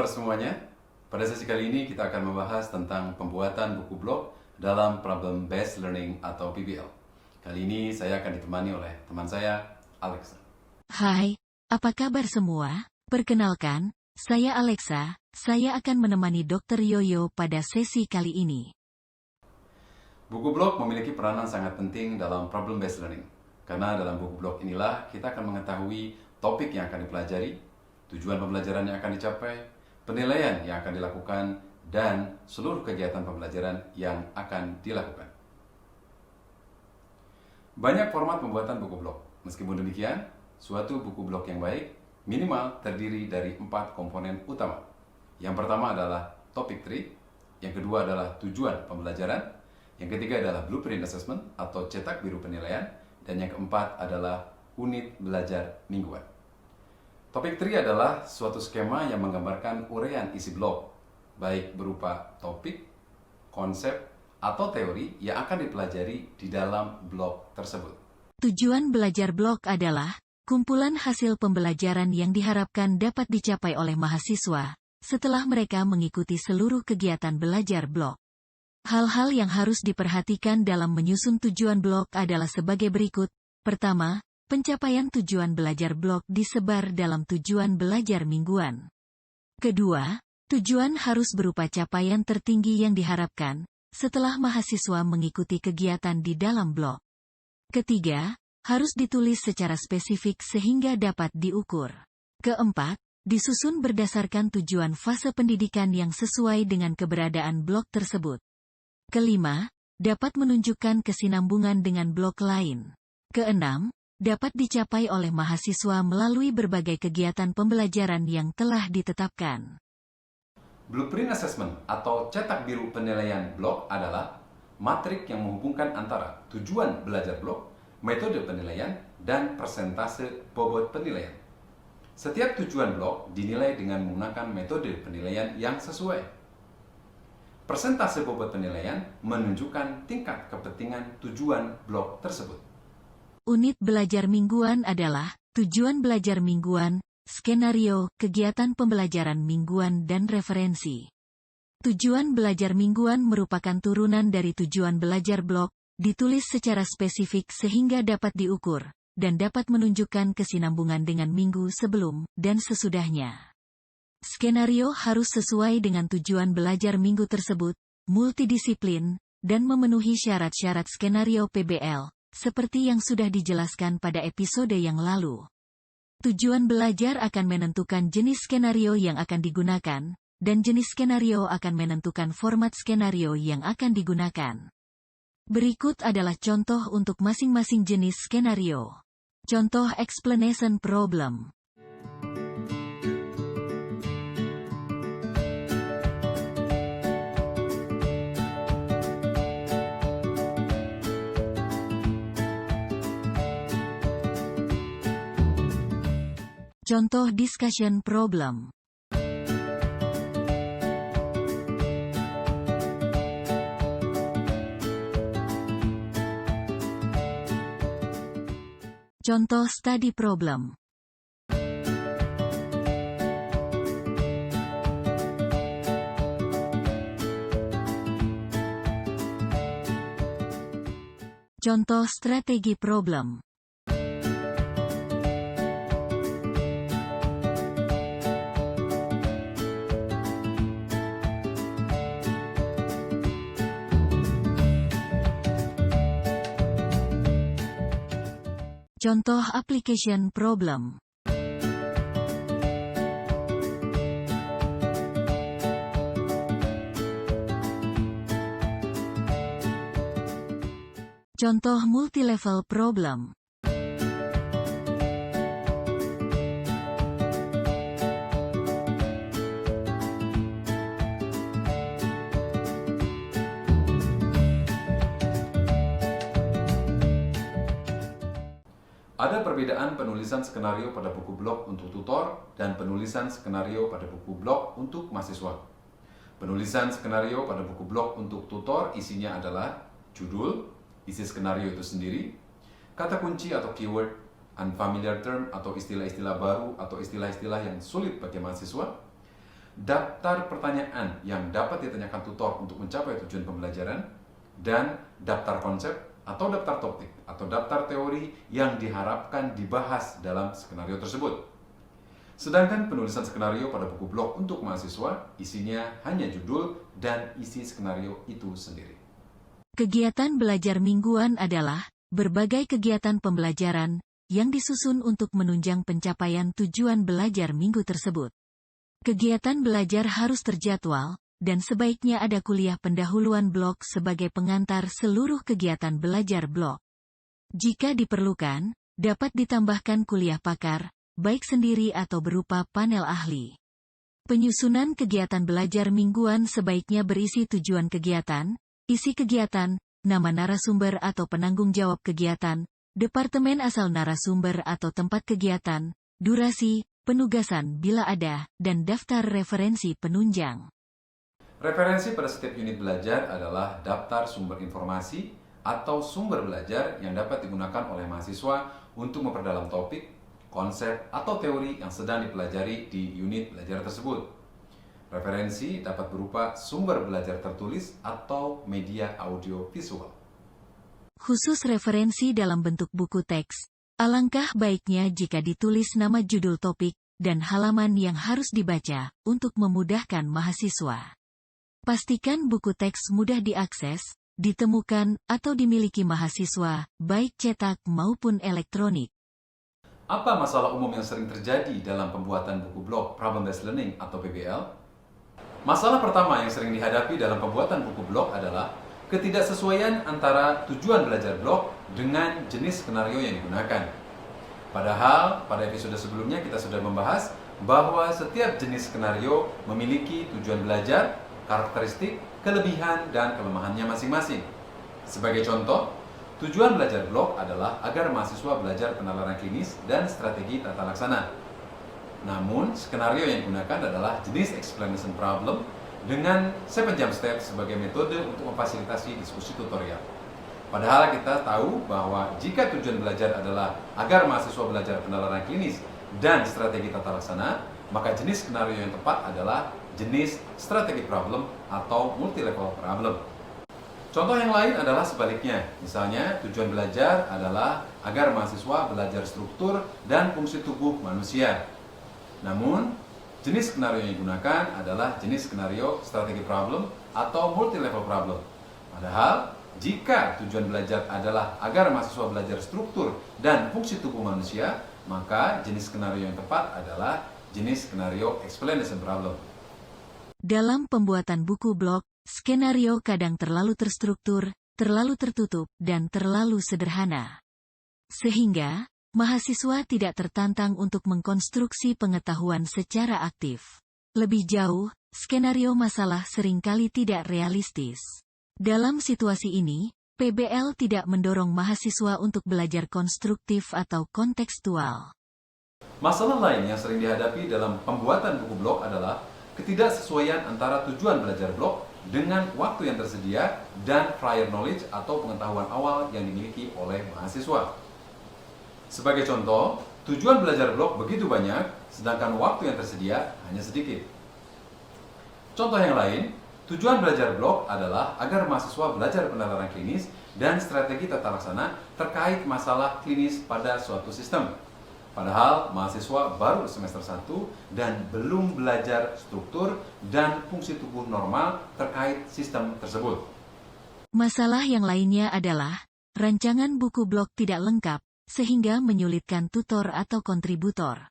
kabar semuanya? Pada sesi kali ini kita akan membahas tentang pembuatan buku blog dalam Problem Based Learning atau PBL. Kali ini saya akan ditemani oleh teman saya, Alexa. Hai, apa kabar semua? Perkenalkan, saya Alexa, saya akan menemani Dr. Yoyo pada sesi kali ini. Buku blog memiliki peranan sangat penting dalam Problem Based Learning. Karena dalam buku blog inilah kita akan mengetahui topik yang akan dipelajari, tujuan pembelajaran yang akan dicapai, penilaian yang akan dilakukan, dan seluruh kegiatan pembelajaran yang akan dilakukan. Banyak format pembuatan buku blog. Meskipun demikian, suatu buku blog yang baik minimal terdiri dari 4 komponen utama. Yang pertama adalah topic tree, yang kedua adalah tujuan pembelajaran, yang ketiga adalah blueprint assessment atau cetak biru penilaian, dan yang keempat adalah unit belajar mingguan. Topic tree adalah suatu skema yang menggambarkan uraian isi blog, baik berupa topik, konsep, atau teori yang akan dipelajari di dalam blog tersebut. Tujuan belajar blog adalah kumpulan hasil pembelajaran yang diharapkan dapat dicapai oleh mahasiswa setelah mereka mengikuti seluruh kegiatan belajar blog. Hal-hal yang harus diperhatikan dalam menyusun tujuan blog adalah sebagai berikut. Pertama, pencapaian tujuan belajar blog disebar dalam tujuan belajar mingguan. Kedua, tujuan harus berupa capaian tertinggi yang diharapkan setelah mahasiswa mengikuti kegiatan di dalam blog. Ketiga, harus ditulis secara spesifik sehingga dapat diukur. Keempat, disusun berdasarkan tujuan fase pendidikan yang sesuai dengan keberadaan blog tersebut. Kelima, dapat menunjukkan kesinambungan dengan blog lain. Keenam, dapat dicapai oleh mahasiswa melalui berbagai kegiatan pembelajaran yang telah ditetapkan. Blueprint assessment atau cetak biru penilaian blog adalah matrik yang menghubungkan antara tujuan belajar blog, metode penilaian, dan persentase bobot penilaian. Setiap tujuan blog dinilai dengan menggunakan metode penilaian yang sesuai. Persentase bobot penilaian menunjukkan tingkat kepentingan tujuan blog tersebut. Unit belajar mingguan adalah tujuan belajar mingguan, skenario, kegiatan pembelajaran mingguan dan referensi. Tujuan belajar mingguan merupakan turunan dari tujuan belajar blog, ditulis secara spesifik sehingga dapat diukur, dan dapat menunjukkan kesinambungan dengan minggu sebelum dan sesudahnya. Skenario harus sesuai dengan tujuan belajar minggu tersebut, multidisiplin, dan memenuhi syarat-syarat skenario PBL, seperti yang sudah dijelaskan pada episode yang lalu. Tujuan belajar akan menentukan jenis skenario yang akan digunakan, dan jenis skenario akan menentukan format skenario yang akan digunakan. Berikut adalah contoh untuk masing-masing jenis skenario. Contoh explanation problem. Contoh discussion problem. Contoh study problem. Contoh strategi problem. Contoh application problem. Contoh multilevel problem. Ada perbedaan penulisan skenario pada buku blog untuk tutor dan penulisan skenario pada buku blog untuk mahasiswa. Penulisan skenario pada buku blog untuk tutor isinya adalah judul, isi skenario itu sendiri, kata kunci atau keyword, unfamiliar term atau istilah-istilah baru atau istilah-istilah yang sulit bagi mahasiswa, daftar pertanyaan yang dapat ditanyakan tutor untuk mencapai tujuan pembelajaran, dan daftar konsep atau daftar topik atau daftar teori yang diharapkan dibahas dalam skenario tersebut. Sedangkan penulisan skenario pada buku blog untuk mahasiswa isinya hanya judul dan isi skenario itu sendiri. Kegiatan belajar mingguan adalah berbagai kegiatan pembelajaran yang disusun untuk menunjang pencapaian tujuan belajar minggu tersebut. Kegiatan belajar harus terjadwal, dan sebaiknya ada kuliah pendahuluan blog sebagai pengantar seluruh kegiatan belajar blog. Jika diperlukan, dapat ditambahkan kuliah pakar, baik sendiri atau berupa panel ahli. Penyusunan kegiatan belajar mingguan sebaiknya berisi tujuan kegiatan, isi kegiatan, nama narasumber atau penanggung jawab kegiatan, departemen asal narasumber atau tempat kegiatan, durasi, penugasan bila ada, dan daftar referensi penunjang. Referensi pada setiap unit belajar adalah daftar sumber informasi atau sumber belajar yang dapat digunakan oleh mahasiswa untuk memperdalam topik, konsep, atau teori yang sedang dipelajari di unit belajar tersebut. Referensi dapat berupa sumber belajar tertulis atau media audio visual. Khusus referensi dalam bentuk buku teks, alangkah baiknya jika ditulis nama judul topik dan halaman yang harus dibaca untuk memudahkan mahasiswa. Pastikan buku teks mudah diakses, ditemukan, atau dimiliki mahasiswa, baik cetak maupun elektronik. Apa masalah umum yang sering terjadi dalam pembuatan buku blog Problem-Based Learning atau PBL? Masalah pertama yang sering dihadapi dalam pembuatan buku blog adalah ketidaksesuaian antara tujuan belajar blog dengan jenis skenario yang digunakan. Padahal, pada episode sebelumnya kita sudah membahas bahwa setiap jenis skenario memiliki tujuan belajar, karakteristik, kelebihan, dan kelemahannya masing-masing. Sebagai contoh, tujuan belajar blog adalah agar mahasiswa belajar penalaran klinis dan strategi tata laksana. Namun, skenario yang digunakan adalah jenis explanation problem dengan 7 jump step sebagai metode untuk memfasilitasi diskusi tutorial. Padahal kita tahu bahwa jika tujuan belajar adalah agar mahasiswa belajar penalaran klinis dan strategi tata laksana, maka jenis skenario yang tepat adalah jenis strategi problem atau multi-level problem. Contoh yang lain adalah sebaliknya. Misalnya, tujuan belajar adalah agar mahasiswa belajar struktur dan fungsi tubuh manusia. Namun, jenis skenario yang digunakan adalah jenis skenario strategi problem atau multi-level problem. Padahal, jika tujuan belajar adalah agar mahasiswa belajar struktur dan fungsi tubuh manusia, maka jenis skenario yang tepat adalah jenis skenario explanation problem. Dalam pembuatan buku blog, skenario kadang terlalu terstruktur, terlalu tertutup, dan terlalu sederhana. Sehingga, mahasiswa tidak tertantang untuk mengkonstruksi pengetahuan secara aktif. Lebih jauh, skenario masalah seringkali tidak realistis. Dalam situasi ini, PBL tidak mendorong mahasiswa untuk belajar konstruktif atau kontekstual. Masalah lain yang sering dihadapi dalam pembuatan buku blog adalah ketidaksesuaian antara tujuan belajar blog dengan waktu yang tersedia dan prior knowledge atau pengetahuan awal yang dimiliki oleh mahasiswa. Sebagai contoh, tujuan belajar blog begitu banyak, sedangkan waktu yang tersedia hanya sedikit. Contoh yang lain, tujuan belajar blog adalah agar mahasiswa belajar penalaran klinis dan strategi tata laksana terkait masalah klinis pada suatu sistem. Padahal mahasiswa baru semester 1 dan belum belajar struktur dan fungsi tubuh normal terkait sistem tersebut. Masalah yang lainnya adalah, rancangan buku blog tidak lengkap, sehingga menyulitkan tutor atau kontributor.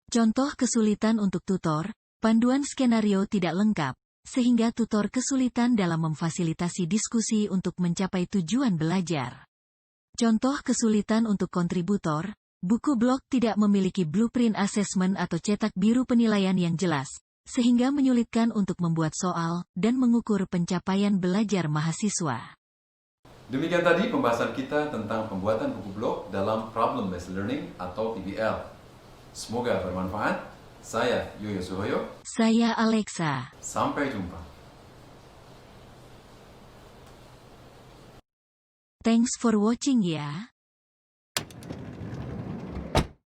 Contoh kesulitan untuk tutor, panduan skenario tidak lengkap, sehingga tutor kesulitan dalam memfasilitasi diskusi untuk mencapai tujuan belajar. Contoh kesulitan untuk kontributor, buku blog tidak memiliki blueprint assessment atau cetak biru penilaian yang jelas, sehingga menyulitkan untuk membuat soal dan mengukur pencapaian belajar mahasiswa. Demikian tadi pembahasan kita tentang pembuatan buku blog dalam Problem-Based Learning atau PBL. Semoga bermanfaat. Saya Yoyo Suhoyo. Saya Alexa. Sampai jumpa. Thanks for watching ya.